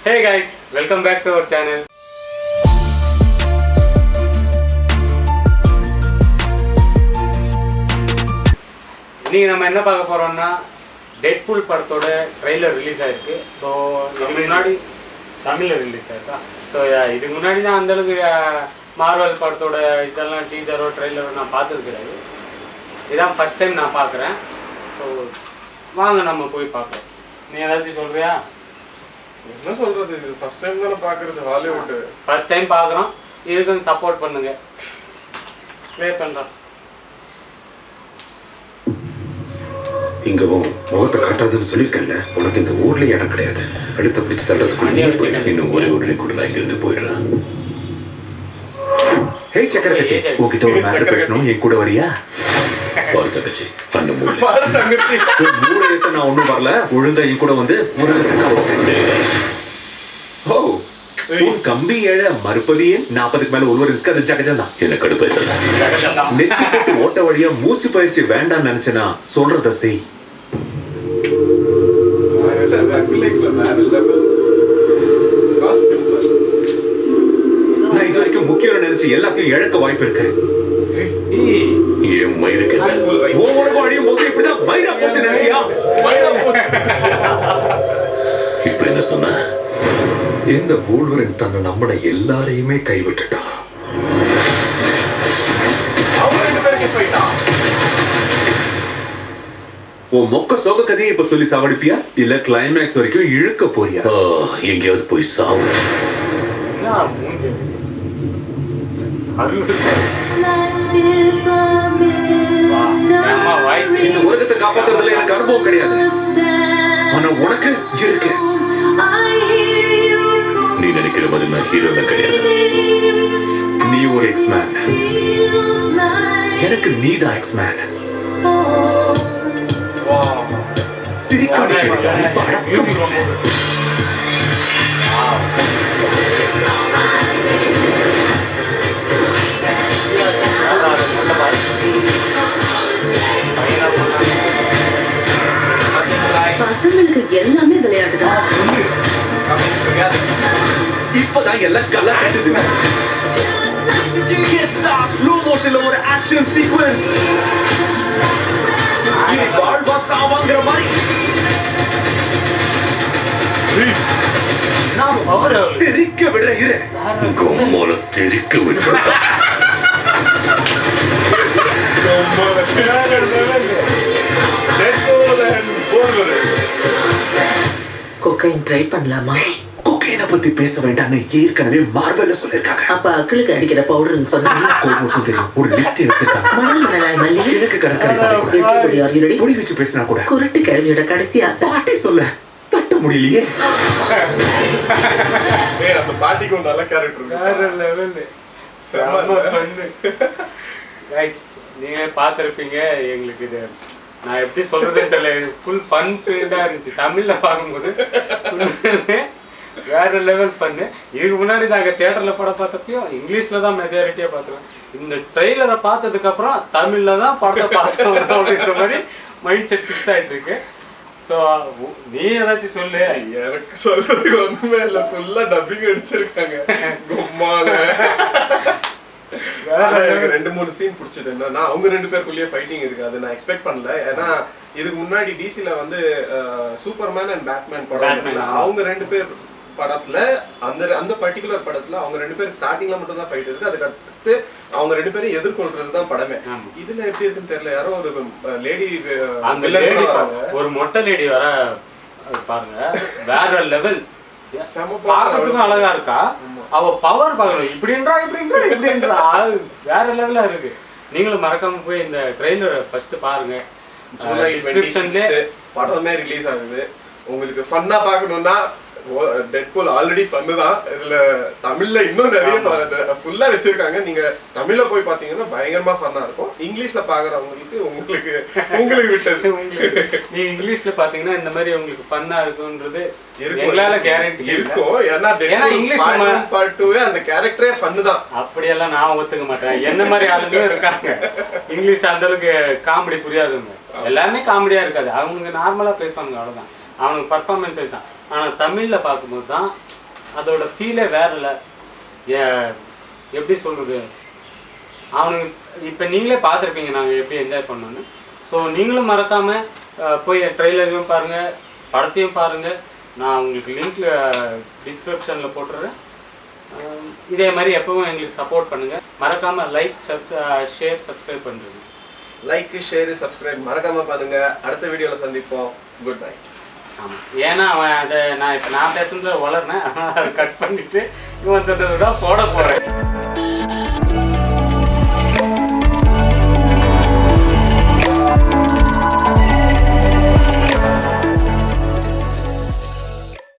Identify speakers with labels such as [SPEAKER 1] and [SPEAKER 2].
[SPEAKER 1] Hey guys, welcome back to our channel. இன்னைக்கு நம்ம என்ன பார்க்க போறோம்னா டெட்பூல் படத்தோட ட்ரெய்லர் ரிலீஸ் ஆயிருக்கு. ஸோ இதுக்கு முன்னாடி தமிழில் ரிலீஸ் ஆயிருக்கா. ஸோ இதுக்கு முன்னாடி தான் அந்தளவுக்கு மார்வல் படத்தோட இதெல்லாம் டீசரோ ட்ரெய்லரோ நான் பார்த்தது கிடையாது. இதான் ஃபர்ஸ்ட் டைம் நான் பார்க்குறேன். ஸோ வாங்க நம்ம போய் பார்க்கலாம். நீ ஏதாச்சும் சொல்றியா?
[SPEAKER 2] என்ன சொல்றது, இது ஃபர்ஸ்ட் டைம் தானே பார்க்குறது. ஹாலிவுட்
[SPEAKER 1] ஃபர்ஸ்ட் டைம் பார்க்குறோம். இதுக்கு சப்போர்ட் பண்ணுங்க. ப்ளே பண்ணுறோம்.
[SPEAKER 3] இங்கவும் முகத்தை காட்டாதுன்னு சொல்லியிருக்கேன்ல, உனக்கு இந்த ஊர்ல இடம் கிடையாது. அடுத்த பிடிச்சு தள்ளதுக்குள்ள நீ போயிடு. இன்னும் ஒரே ஒரு கூட நான் இங்கிருந்து போயிடுறேன். ஹே சக்கரவர்த்தி, உங்ககிட்ட ஒரு மேட்டர் பேசணும், என் கூட வரியா? தங்கச்சி பண்ண தங்கச்சி மூட எடுத்து நான் ஒண்ணும் வரல. ஒழுங்கா என் கூட வந்து உலகத்தை காப்பாத்து. ஓ கம்பி ஏழ மறுபடியே 40க்கு மேல ஒருவர் ரிஸ்க். அது ஜகஜம் தான். என்ன கடுப்பேத்தல நெத்தி போட்டு ஓட்ட வழியா மூச்சு பயிற்சி வேண்டாம்னு நினைச்சேனா சொல்றத செய். நான் இது வரைக்கும் முக்கியம் நினைச்சு எல்லாத்தையும் இழக்க வாய்ப்பு இருக்கு. என் மயிருக்கு ஒவ்வொரு வாடியும் போது இப்படிதான் மயிரா போச்சு நினைச்சியா? இப்ப என்ன சொன்ன? இந்த பூல்வரின் தன்னை நம்மள எல்லாரையுமே கைவிட்டுட்டான். உன் மொக்க சோக கதையை இப்ப சொல்லி சாவடிப்பியா இல்ல கிளைமேக்ஸ் வரைக்கும் இழுக்க போறியா? எங்கேயாவது போய் சாவு. இந்த உலகத்தை காப்பாத்துறதுல எனக்கு அனுபவம் கிடையாது. ஆனா உனக்கு இருக்கு. நீ நினைக்கிற மாதிரி நான் ஹீரோ கிடையாது. நீ ஒரு எக்ஸ்மேன். எனக்கு நீ தான் எக்ஸ்மேன்.
[SPEAKER 4] பசங்களுக்கு எல்லாமே விளையாட்டுதான்.
[SPEAKER 3] இப்பதான் எல்லாம் கலா கட்டுது. ஸ்லோ மோஷன்ல ஒரு ஆக்ஷன் சீக்வென்ஸ். இது வாழ்வா சாவாங்கிற மாதிரி. தெரிக்க விடுற இரு. கோமால தெரிக்க விடுற.
[SPEAKER 4] கொக்கைன் ட்ரை பண்ணலாமா?
[SPEAKER 3] கொக்கைனை பத்தி பேச வேண்டாம்னு ஏற்கனவே மார்வெல்ல சொல்லிருக்காங்க.
[SPEAKER 4] அப்ப அக்கிளுக்கு அடிக்கிற பவுடர்னு சொன்னாங்க.
[SPEAKER 3] கோபம் தெரியும். ஒரு லிஸ்ட் வச்சிருக்காங்க.
[SPEAKER 4] மணல் மணலாய் மல்லி
[SPEAKER 3] எனக்கு கடற்கரை சாலை பொடி வச்சு பேசினா கூட
[SPEAKER 4] குருட்டு கிழவியோட கடைசி ஆசை.
[SPEAKER 3] பாட்டி சொல்ல தட்ட முடியலையே.
[SPEAKER 2] அந்த பாட்டிக்கு ஒரு நல்ல கேரக்டர்.
[SPEAKER 1] நீங்க பார்த்துருப்பீங்க. எங்களுக்கு இது நான் எப்படி சொல்றதுன்னு தெரியல. ஃபுல் ஃபன் ஃபீல்டா இருந்துச்சு. தமிழ்ல பார்க்கும்போது வேற லெவல் ஃபன்னு. இதுக்கு முன்னாடி நாங்கள் தியேட்டர்ல படம் பார்த்தப்பையும் இங்கிலீஷ்ல தான் மெஜாரிட்டியா பார்த்துருவோம். இந்த ட்ரெய்லரை பார்த்ததுக்கு அப்புறம் தமிழ்ல தான் படத்தை பார்த்தோம் அப்படின்ற மாதிரி மைண்ட் செட் ஃபிக்ஸ் ஆயிட்டு இருக்கு. ஸோ நீ ஏதாச்சும் சொல்லு.
[SPEAKER 2] எனக்கு சொல்றதுக்கு ஒண்ணுமே இல்லை. ஃபுல்லா டப்பிங் அடிச்சிருக்காங்க. எனக்கு 2-3 சீன் பிடிச்சது. என்னன்னா அவங்க 2 பேருக்குள்ளேயே ஃபைட்டிங் இருக்கு. அது நான் எக்ஸ்பெக்ட் பண்ணல. ஏன்னா இதுக்கு முன்னாடி டிசில வந்து சூப்பர்மேன் அண்ட் பேட்மேன் படம், அவங்க 2 பேர் படத்துல அந்த பர்டிகுலர் படத்துல அவங்க 2 பேரும் ஸ்டார்டிங்ல மட்டும் தான் ஃபைட் இருக்கு. அதுக்கு அடுத்து அவங்க 2 பேரும் எதிர்கொள்றது தான் படமே. இதுல எப்படி இருக்குன்னு தெரியல. யாரோ ஒரு லேடி,
[SPEAKER 1] ஒரு மொட்டை லேடி வர பாருங்க, வேற லெவல். பார்க்கறதுக்கும் அழகா இருக்கா. அவ பவர் பார்க்கணும். இப்படின்றா வேற லெவலா இருக்கு. நீங்களும் மறக்காம போய் இந்த ட்ரெய்லர் ஃபர்ஸ்ட் பாருங்க.
[SPEAKER 2] டிஸ்கிரிப்ஷன்ல படமே ரிலீஸ் ஆகுது. உங்களுக்கு ஃபன்னா பார்க்கணும்னா டெட்பூல் ஆல்ரெடி ஃபன்னு தான். இதுல தமிழ்ல இன்னும் நிறைய ஃபுல்லா வச்சிருக்காங்க. நீங்க தமிழ்ல போய் பாத்தீங்கன்னா பயங்கரமா ஃபன்னா இருக்கும். இங்கிலீஷ்ல பாக்குறவங்களுக்கு உங்களுக்கு விட்டது.
[SPEAKER 1] நீங்க இங்கிலீஷ்ல பாத்தீங்கன்னா இந்த மாதிரி உங்களுக்கு ஃபன்னா இருக்கும்ன்றது எங்களால கேரண்டி
[SPEAKER 2] இருக்கும். ஏன்னா இங்கிலீஷ் பார்ட் 2 அந்த கேரக்டரே ஃபன்னு தான்.
[SPEAKER 1] அப்படியெல்லாம் நான் ஒத்துக்க மாட்டேன். என்ன மாதிரி ஆளுங்களும் இருக்காங்க. இங்கிலீஷ் அந்த அளவுக்கு காமெடி புரியாதுங்க. எல்லாமே காமெடியா இருக்காது. அவங்க நார்மலா பேசுவாங்க, அவ்வளவுதான். அவனுக்கு பர்ஃபார்மன்ஸ் தான். ஆனால் தமிழில் பார்க்கும்போது தான் அதோட ஃபீலே வேற இல்லை. எப்படி சொல்கிறது, அவனுக்கு இப்போ நீங்களே பார்த்துருப்பீங்க நாங்கள் எப்படி என்ஜாய் பண்ணோன்னு. ஸோ நீங்களும் மறக்காமல் போய் ட்ரெய்லரையும் பாருங்கள், படத்தையும் பாருங்கள். நான் உங்களுக்கு லிங்க் டிஸ்கிரிப்ஷனில் போட்டுடுறேன். இதே மாதிரி எப்பவும் எங்களுக்கு சப்போர்ட் பண்ணுங்கள். மறக்காமல் லைக், ஷேர், சப்ஸ்கிரைப் பண்ணுறேங்க.
[SPEAKER 2] லைக், ஷேர், சப்ஸ்கிரைப் மறக்காமல் பண்ணுங்க. அடுத்த வீடியோவில் சந்திப்போம். Good night.
[SPEAKER 1] ஆமாம், ஏன்னா அவன் அதை நான் பேசுனது வளர்னேன், அதை கட் பண்ணிவிட்டு இவன் சொன்னது தான் போட போகிறேன்.